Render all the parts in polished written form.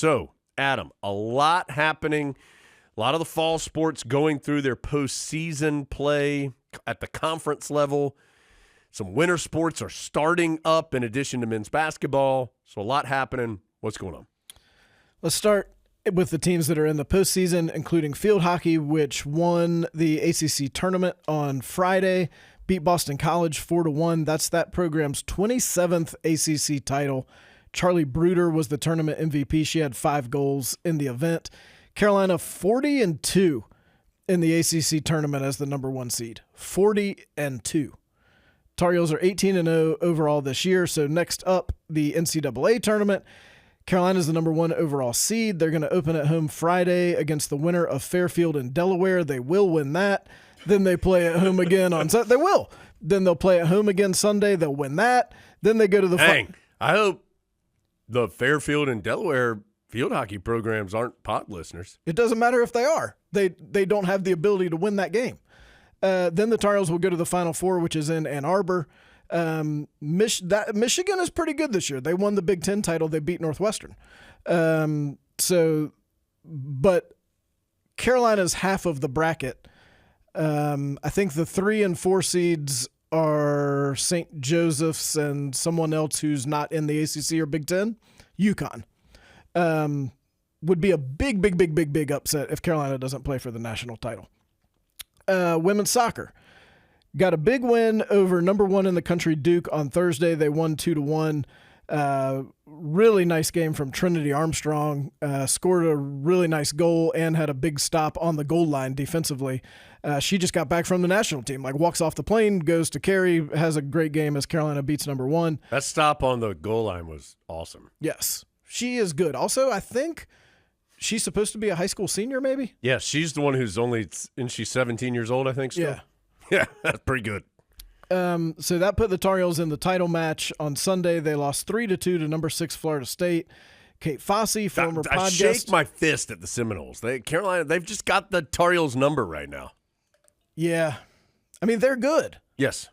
So, Adam, a lot happening. A lot of the fall sports going through their postseason play at the conference level. Some winter sports are starting up in addition to men's basketball. So a lot happening. What's going on? Let's start with the teams that are in the postseason, including field hockey, which won the ACC tournament on Friday, beat Boston College 4-1. That's that program's 27th ACC title. Charlie Bruder was the tournament MVP. She had 5 goals in the event. Carolina 40-2 in the ACC tournament as the number 1 seed. 40-2. Tar Heels are 18-0 overall this year. So next up, the NCAA tournament. Carolina's the number 1 overall seed. They're going to open at home Friday against the winner of Fairfield and Delaware. They will win that. Then they play at home again on Sunday. They will. Then they'll play at home again Sunday. They'll win that. Then they go to the final. I hope the Fairfield and Delaware field hockey programs aren't pod listeners. It doesn't matter if they are. They don't have the ability to win that game. Then the Tar Heels will go to the Final Four, which is in Ann Arbor. Michigan is pretty good this year. They won the Big Ten title. They beat Northwestern. But Carolina's half of the bracket. I think the 3 and 4 seeds are St. Joseph's and someone else who's not in the ACC or Big Ten. UConn would be a big upset if Carolina doesn't play for the national title. Women's soccer got a big win over number 1 in the country, Duke, on Thursday. They won 2-1. Really nice game from Trinity Armstrong. Scored a really nice goal and had a big stop on the goal line defensively. She just got back from the national team, walks off the plane, goes to Cary, has a great game as Carolina beats number 1. That stop on the goal line was awesome. Yes, she is good. Also, I think she's supposed to be a high school senior, maybe? Yeah, she's the one who's she's 17 years old, I think, still. Yeah. Yeah, that's pretty good. So that put the Tar Heels in the title match on Sunday. They lost 3-2 to number 6 Florida State. Kate Fossey, former podcast. I shake my fist at the Seminoles. Carolina, they've just got the Tar Heels number right now. Yeah. I mean, they're good. Yes.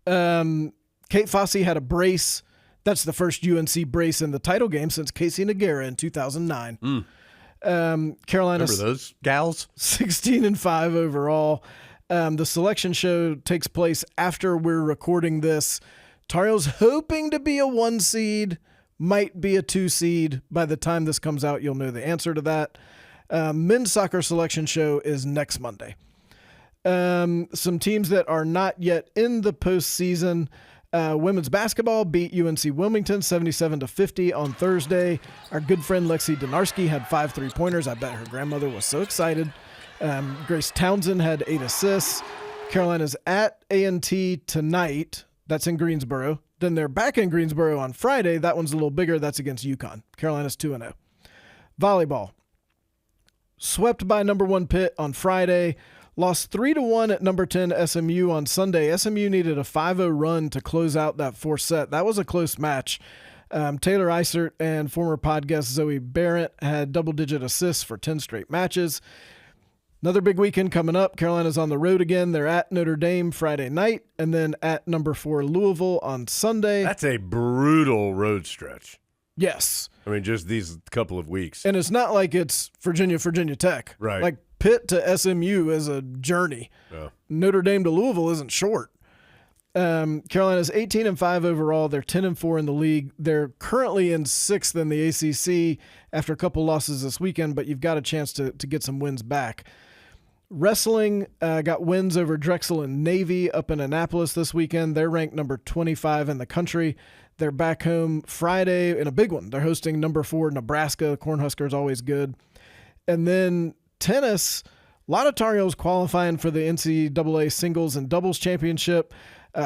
Kate Fossey had a brace. That's the first UNC brace in the title game since Casey Noguera in 2009. Carolina. Remember those gals? 16-5 overall. The selection show takes place after we're recording this. Tar Heels hoping to be a 1 seed, might be a 2 seed. By the time this comes out, you'll know the answer to that. Men's soccer selection show is next Monday. Some teams that are not yet in the postseason. Women's basketball beat UNC Wilmington 77-50 on Thursday. Our good friend Lexi Donarski had 5 3-pointers. I bet her grandmother was so excited. Grace Townsend had 8 assists. Carolina's at A&T tonight. That's in Greensboro. Then they're back in Greensboro on Friday. That one's a little bigger. That's against UConn. Carolina's 2-0. Volleyball. Swept by number 1 Pitt on Friday. Lost 3-1 at number 10 SMU on Sunday. SMU needed a 5-0 run to close out that 4th set. That was a close match. Taylor Eisert and former podcast Zoe Barrett had double-digit assists for 10 straight matches. Another big weekend coming up. Carolina's on the road again. They're at Notre Dame Friday night and then at number 4 Louisville on Sunday. That's a brutal road stretch. Yes. I mean, just these couple of weeks. And it's not like it's Virginia Tech. Right. Like Pitt to SMU is a journey. Yeah. Notre Dame to Louisville isn't short. Carolina's 18-5 overall. They're 10-4 in the league. They're currently in 6th in the ACC after a couple losses this weekend, but you've got a chance to get some wins back. Wrestling got wins over Drexel and Navy up in Annapolis this weekend. They're ranked number 25 in the country. They're back home Friday in a big one. They're hosting number 4 Nebraska. Cornhuskers always good. And then tennis, a lot of Tar Heels qualifying for the NCAA singles and doubles championship.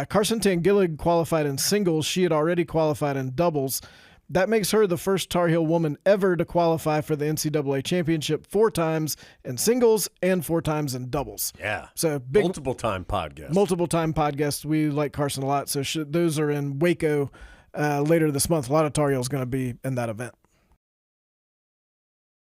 Carson Tangillig qualified in singles. She had already qualified in doubles. That makes her the first Tar Heel woman ever to qualify for the NCAA championship 4 times in singles and 4 times in doubles. Yeah. So big multiple-time podcast. Multiple-time podcast. We like Carson a lot. So those are in Waco later this month. A lot of Tar Heels going to be in that event.